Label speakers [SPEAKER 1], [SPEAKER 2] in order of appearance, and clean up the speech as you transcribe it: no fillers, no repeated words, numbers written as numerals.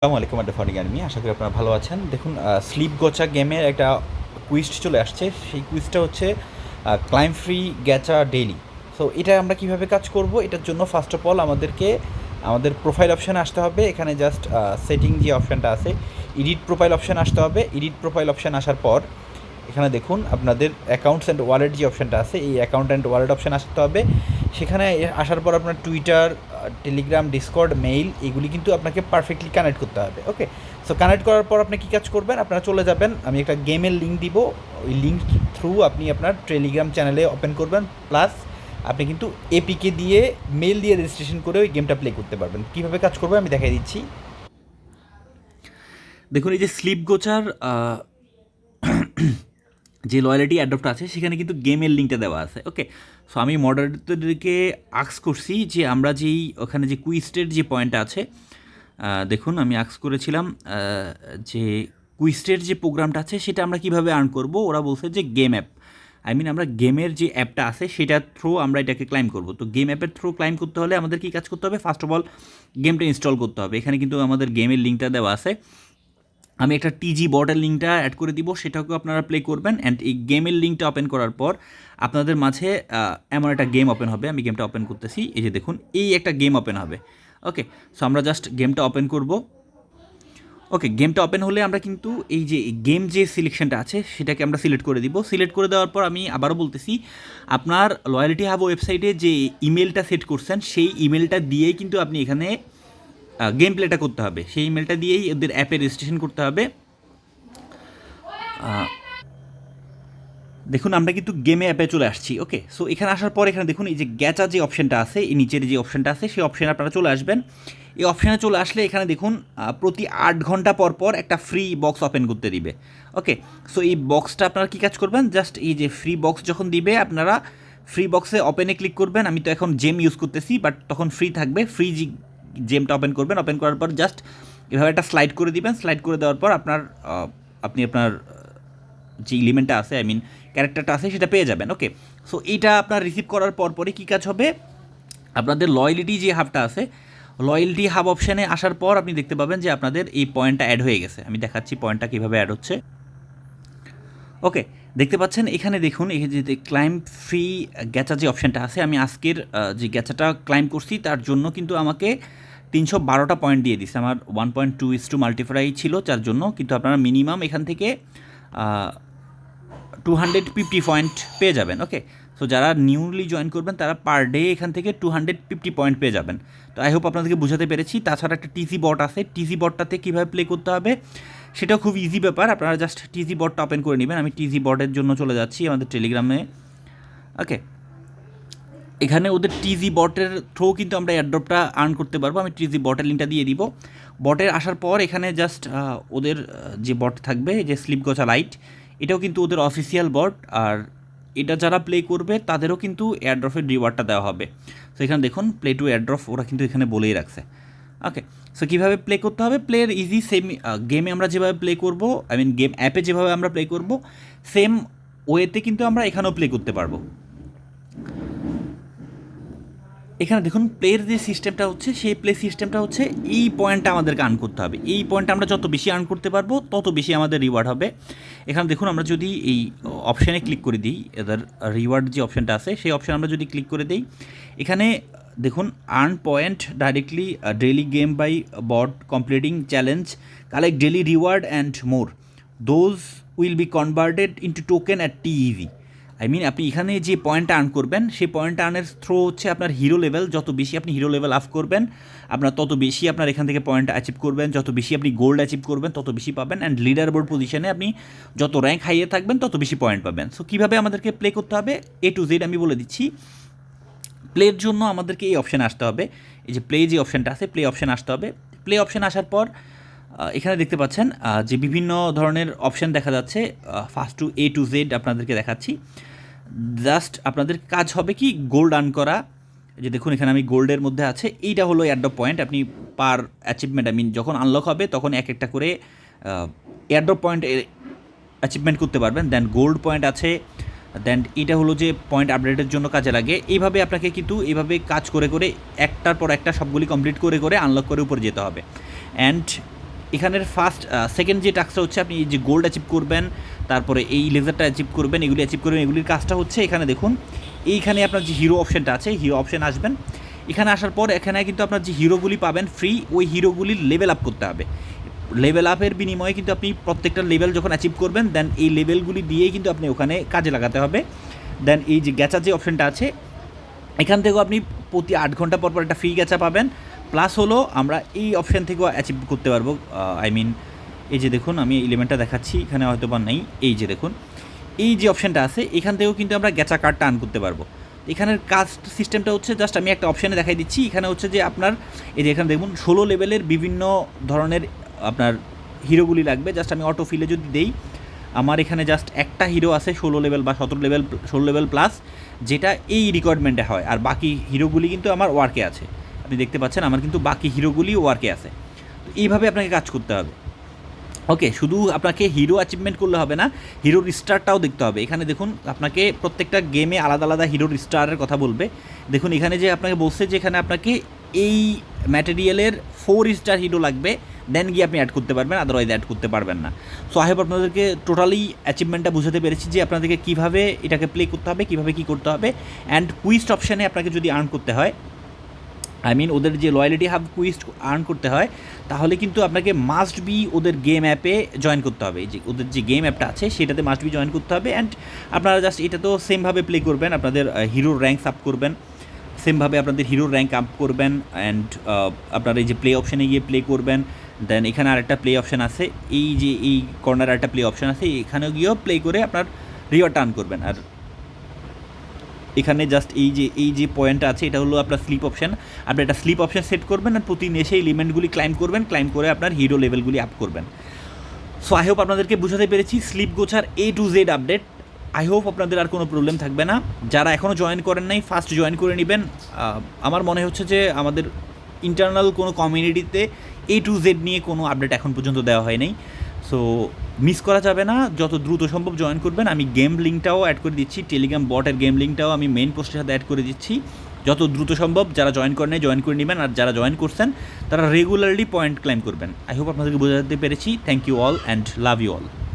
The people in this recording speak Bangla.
[SPEAKER 1] আসসালামু আলাইকুম ফার্নিং আর্মি, আশা করি আপনারা ভালো আছেন। দেখুন, স্লিপ গোচা গেমের একটা কুইজ চলে আসছে। সেই কুইজটা হচ্ছে ক্লাইম ফ্রি গ্যাচা ডেইলি। সো এটা আমরা কিভাবে কাজ করব, এটার জন্য ফার্স্ট অফ অল আমাদের প্রোফাইল অপশানে আসতে হবে। এখানে জাস্ট সেটিং যে অপশানটা আছে, এডিট প্রোফাইল অপশান আসতে হবে। এডিট প্রোফাইল অপশান আসার পর এখানে দেখুন আপনাদের অ্যাকাউন্টস অ্যান্ড ওয়ালেট যে অপশানটা আছে, এই অ্যাকাউন্ট অ্যান্ড ওয়ালেট অপশান আসতে হবে। সেখানে আসার পর আপনার টুইটার, টেলিগ্রাম, ডিসকর্ড, মেইল এগুলি কিন্তু আপনাকে পারফেক্টলি কানেক্ট করতে হবে। ওকে, সো কানেক্ট করার পর আপনি কী কাজ করবেন, আপনারা চলে যাবেন, আমি একটা গেমের লিঙ্ক দিব, ওই লিঙ্ক থ্রু আপনি আপনার টেলিগ্রাম চ্যানেলে ওপেন করবেন। প্লাস আপনি কিন্তু এপিকে দিয়ে মেল দিয়ে রেজিস্ট্রেশন করে ওই গেমটা প্লে করতে পারবেন। কীভাবে কাজ করবে আমি দেখাই দিচ্ছি। দেখুন, এই যে স্লিপ গোচার যে লয়ালিটি অ্যাডপ্ট আছে সেখানে কিন্তু গেমের লিঙ্কটা দেওয়া আছে। ওকে, সো আমি মডারেটরদেরকে আক্স করছি যে আমরা যেই ওখানে যে কুইস্টের যে পয়েন্টটা আছে, দেখুন আমি আক্স করেছিলাম যে কুইস্টের যে প্রোগ্রামটা আছে সেটা আমরা কীভাবে আর্ন করব। ওরা বলছে যে গেম অ্যাপ, আমরা গেমের যে অ্যাপটা আছে সেটার থ্রু আমরা এটাকে ক্লাইম করব। তো গেম অ্যাপের থ্রু ক্লাইম করতে হলে আমাদের কী কাজ করতে হবে, ফার্স্ট অফ অল গেমটা ইনস্টল করতে হবে। এখানে কিন্তু আমাদের গেমের লিঙ্কটা দেওয়া আছে। আমি একটা টিজি বটের লিঙ্কটা অ্যাড করে দিব, সেটাকেও আপনারা প্লে করবেন। অ্যান্ড এই গেমের লিঙ্কটা ওপেন করার পর আপনাদের মাঝে এমন একটা গেম ওপেন হবে। আমি গেমটা ওপেন করতেছি, এই যে দেখুন এই একটা গেম ওপেন হবে। ওকে, সো আমরা জাস্ট গেমটা ওপেন করব। ওকে, গেমটা ওপেন হলে আমরা কিন্তু এই যে গেম যে সিলেকশনটা আছে সেটাকে আমরা সিলেক্ট করে দিব। সিলেক্ট করে দেওয়ার পর আমি আবারও বলতেছি, আপনার লয়ালিটি হাব ওয়েবসাইটে যে ইমেলটা সেট করছেন সেই ইমেলটা দিয়েই কিন্তু আপনি এখানে গেম প্লেটা করতে হবে। সেই ইমেলটা দিয়েই ওদের অ্যাপে রেজিস্ট্রেশন করতে হবে। দেখুন আমরা কিন্তু গেমে অ্যাপে চলে আসছি। ওকে, সো এখানে আসার পর এখানে দেখুন এই যে গ্যাচা যে অপশানটা আছে, এই নিচের যে অপশানটা আছে সেই অপশানে আপনারা চলে আসবেন। এই অপশানে চলে আসলে এখানে দেখুন প্রতি 8 ঘন্টা পর পর একটা ফ্রি বক্স ওপেন করতে দিবে। ওকে, সো এই বক্সটা আপনারা কী কাজ করবেন, জাস্ট এই যে ফ্রি বক্স যখন দিবে আপনারা ফ্রি বক্সে ওপেনে ক্লিক করবেন। আমি তো এখন জেম ইউজ করতেছি, বাট তখন ফ্রি থাকবে, ফ্রি জেমটা ওপেন করবেন। ওপেন করার পর জাস্ট এভাবে একটা স্লাইড করে দিবেন। স্লাইড করে দেওয়ার পর আপনি আপনার যে এলিমেন্টটা আছে, ক্যারেক্টারটা আছে সেটা পেয়ে যাবেন। ওকে, সো এইটা আপনার রিসিভ করার পরে কী কাজ হবে, আপনাদের লয়্যালিটি যে হাবটা আছে, লয়্যালিটি হাব অপশানে আসার পর আপনি দেখতে পাবেন যে আপনাদের এই পয়েন্টটা অ্যাড হয়ে গেছে। আমি দেখাচ্ছি পয়েন্টটা কীভাবে অ্যাড হচ্ছে। ওকে, দেখতে পাচ্ছেন এখানে দেখুন এই যে ক্লাইম ফ্রি গ্যাচা যে অপশানটা আছে, আমি আজকের যে গ্যাচাটা ক্লাইম করছি তার জন্য কিন্তু আমাকে 312টা পয়েন্ট দিয়ে দিচ্ছে। আমার 1.2:2 মাল্টিপ্লাই ছিল যার জন্য, কিন্তু আপনারা মিনিমাম এখান থেকে 250 পয়েন্ট পেয়ে যাবেন। ওকে, সো যারা নিউলি জয়েন করবেন তারা পার ডে এখান থেকে 250 পয়েন্ট পেয়ে যাবেন। তো আই হোপ আপনাদেরকে বোঝাতে পেরেছি। তাছাড়া একটা টিজি বট আছে, টিজি বটটাতে কীভাবে প্লে করতে হবে সেটাও খুব ইজি ব্যাপার। আপনারা জাস্ট টিজি বটটা ওপেন করে নেবেন। আমি টিজি বটের জন্য চলে যাচ্ছি আমাদের টেলিগ্রামে। ওকে, এখানে ওদের টিজি বটের থ্রু কিন্তু আমরা এয়ারড্রপটা আর্ন করতে পারবো। আমি টিজি বটের লিঙ্কটা দিয়ে দিব। বটের আসার পর এখানে জাস্ট ওদের যে বট থাকবে, যে স্লিপ গোচা লাইট, এটাও কিন্তু ওদের অফিসিয়াল বট। আর এটা যারা প্লে করবে তাদেরও কিন্তু এয়ারড্রপের রিওয়ার্ডটা দেওয়া হবে। সো এখানে দেখুন প্লে টু এয়ারড্রপ ওরা কিন্তু এখানে বলেই রাখছে। ওকে, সো কীভাবে প্লে করতে হবে, প্লের ইজি সেম গেমে আমরা যেভাবে প্লে করবো, গেম অ্যাপে যেভাবে আমরা প্লে করবো সেম ওয়েতে কিন্তু আমরা এখানেও প্লে করতে পারবো। এখানে দেখুন প্লের যে সিস্টেমটা হচ্ছে, সেই প্লে সিস্টেমটা হচ্ছে এই পয়েন্টটা আমাদেরকে আর্ন করতে হবে। এই পয়েন্টটা আমরা যত বেশি আর্ন করতে পারবো তত বেশি আমাদের রিওয়ার্ড হবে। এখানে দেখুন আমরা যদি এই অপশানে ক্লিক করে দিই, এদের রিওয়ার্ড যে অপশানটা আছে সেই অপশান আমরা যদি ক্লিক করে দিই, এখানে দেখুন earn point directly daily game by bot completing challenge, collect daily reward and more, those will be converted into token at TEV. আপনি এখানে যে পয়েন্টটা আর্ন করবেন সেই পয়েন্টটা আর্নের থ্রো হচ্ছে আপনার হিরো লেভেল। যত বেশি আপনি হিরো লেভেল আপ করবেন আপনার তত বেশি আপনার এখান থেকে পয়েন্ট অ্যাচিভ করবেন। যত বেশি আপনি গোল্ড অ্যাচিভ করবেন তত বেশি পাবেন। অ্যান্ড লিডার বোর্ড পজিশনে আপনি যত র্যাঙ্ক হাইয়ে থাকবেন তত বেশি পয়েন্ট পাবেন। সো কীভাবে আমাদেরকে প্লে করতে হবে A to Z আমি বলে দিচ্ছি। প্লের জন্য আমাদেরকে এই অপশানে আসতে হবে। এই যে প্লে যে অপশানটা আছে, প্লে অপশানে আসতে হবে। প্লে অপশানে আসার পর এখানে দেখতে পাচ্ছেন যে বিভিন্ন ধরনের অপশান দেখা যাচ্ছে। First to A to Z আপনাদেরকে দেখাচ্ছি। জাস্ট আপনাদের কাজ হবে কি, গোল্ড আর্ন করা। যে দেখুন এখানে আমি গোল্ডের মধ্যে আছে, এইটা হলো এয়ারড্রপ পয়েন্ট। আপনি পার অ্যাচিভমেন্ট যখন আনলক হবে তখন এক একটা করে এয়ারড্রপ পয়েন্ট অ্যাচিভমেন্ট করতে পারবেন। দেন গোল্ড পয়েন্ট আছে, দেন এটা হলো যে পয়েন্ট আপডেটের জন্য কাজে লাগে। এইভাবে আপনাকে কিন্তু এইভাবে কাজ করে করে একটার পর একটা সবগুলি কমপ্লিট করে করে আনলক করে উপরে যেতে হবে। অ্যান্ড এখানের সেকেন্ড যে টাস্কটা হচ্ছে আপনি এই যে গোল্ড অ্যাচিভ করবেন, তারপরে এই লেজারটা অ্যাচিভ করবেন, এগুলি অ্যাচিভ করবেন, এগুলির কাজটা হচ্ছে এখানে দেখুন এইখানে আপনার যে হিরো অপশানটা আছে, হিরো অপশান আসবেন। এখানে আসার পর এখানে কিন্তু আপনার যে হিরোগুলি পাবেন ফ্রি, ওই হিরোগুলির লেভেল আপ করতে হবে। লেভেল আপের বিনিময়ে কিন্তু আপনি প্রত্যেকটা লেভেল যখন অ্যাচিভ করবেন, দেন এই লেভেলগুলি দিয়েই কিন্তু আপনি ওখানে কাজে লাগাতে হবে। দেন এই যে গ্যাচার যে অপশানটা আছে, এখান থেকেও আপনি প্রতি 8 ঘন্টা পর পর একটা ফ্রি গ্যাচা পাবেন। প্লাস হলো আমরা এই অপশান থেকেও অ্যাচিভ করতে পারবো। এই যে দেখুন আমি এলিমেন্টটা দেখাচ্ছি, এখানে হয়তো বা নেই, এই যে দেখুন এই যে অপশানটা আছে, এখান থেকেও কিন্তু আমরা গ্যাচা কার্ডটা আর্ন করতে পারবো। এখানের কাজ সিস্টেমটা হচ্ছে জাস্ট আমি একটা অপশানে দেখাই দিচ্ছি। এখানে হচ্ছে যে আপনার এই যে এখানে দেখুন 16 লেভেলের বিভিন্ন ধরনের আপনার হিরোগুলি লাগবে। জাস্ট আমি অটো ফিলে যদি দেই, আমার এখানে জাস্ট একটা হিরো আছে 16 লেভেল বা 16 লেভেল প্লাস, যেটা এই রিকোয়ারমেন্টে হয়। আর বাকি হিরোগুলি কিন্তু আমার ওয়ার্কে আছে, আপনি দেখতে পাচ্ছেন আমার কিন্তু বাকি হিরোগুলি ওয়ার্কে আছে। তো এইভাবে আপনাকে কাজ করতে হবে। ওকে, শুধু আপনাকে হিরো অ্যাচিভমেন্ট করলে হবে না, হিরোর স্টারটাও দেখতে হবে। এখানে দেখুন আপনাকে প্রত্যেকটা গেমে আলাদা আলাদা হিরোর স্টারের কথা বলবে। দেখুন এখানে যে আপনাকে বলছে যে এখানে আপনাকে এই ম্যাটেরিয়ালের 4 স্টার হিরো লাগবে, দেন গিয়ে আপনি অ্যাড করতে পারবেন, আদারওয়াইজ অ্যাড করতে পারবেন না। সো আই হোপ আপনাদেরকে টোটালি অ্যাচিভমেন্টটা বুঝাতে পেরেছি যে আপনাদেরকে কীভাবে এটাকে প্লে করতে হবে, কীভাবে কী করতে হবে। অ্যান্ড কুইস্ট অপশানে আপনাকে যদি আর্ন করতে হয়, ওদের যে লয়ালিটি হাব কুইস্ট আর্ন করতে হয়, তাহলে কিন্তু আপনাকে মাস্ট বি ওদের গেম অ্যাপে জয়েন করতে হবে। যে ওদের যে গেম অ্যাপটা আছে সেটাতে মাস্ট বি জয়েন করতে হবে। অ্যান্ড আপনারা জাস্ট এটা তো সেমভাবে প্লে করবেন, আপনাদের হিরোর র্যাঙ্কস আপ করবেন, সেমভাবে আপনাদের হিরোর র্যাঙ্ক আপ করবেন। অ্যান্ড আপনারা এই যে প্লে অপশানে গিয়ে প্লে করবেন। দেন এখানে আরেকটা প্লে অপশান আছে, এই যে এই কর্নারে একটা প্লে অপশান আছে, এখানেও গিয়েও প্লে করে আপনার রিওয়ার্ড আর্ন করবেন। আর এখানে জাস্ট এই যে পয়েন্টটা আছে, এটা হলো আপনার স্লিপ অপশান। আপনি একটা স্লিপ অপশান সেট করবেন আর প্রতিদিন এসে এলিমেন্টগুলি ক্লাইম্ব করবেন, ক্লাইম্ব করে আপনার হিরো লেভেলগুলি আপ করবেন। সো আই হোপ আপনাদেরকে বুঝাতে পেরেছি স্লিপ গোছার A to Z update. I hope আপনাদের আর কোনো প্রবলেম থাকবে না। যারা এখনও জয়েন করেন নাই, ফার্স্ট জয়েন করে নেবেন। আমার মনে হচ্ছে যে আমাদের ইন্টারনাল কোনো কমিউনিটিতে A to Z নিয়ে কোনো আপডেট এখন পর্যন্ত দেওয়া হয় নাই। সো মিস করা যাবে না, যত দ্রুত সম্ভব জয়েন করবেন। আমি গেম লিঙ্কটাও অ্যাড করে দিচ্ছি, টেলিগ্রাম বটের গেম লিঙ্কটাও আমি মেইন পোস্টের সাথে অ্যাড করে দিচ্ছি। যত দ্রুত সম্ভব যারা জয়েন করেন নাই জয়েন করে নেবেন, আর যারা জয়েন করছেন তারা রেগুলারলি পয়েন্ট ক্লাইম করবেন। আই হোপ আপনাদেরকে বোঝাতে পেরেছি। Thank you all and love you all.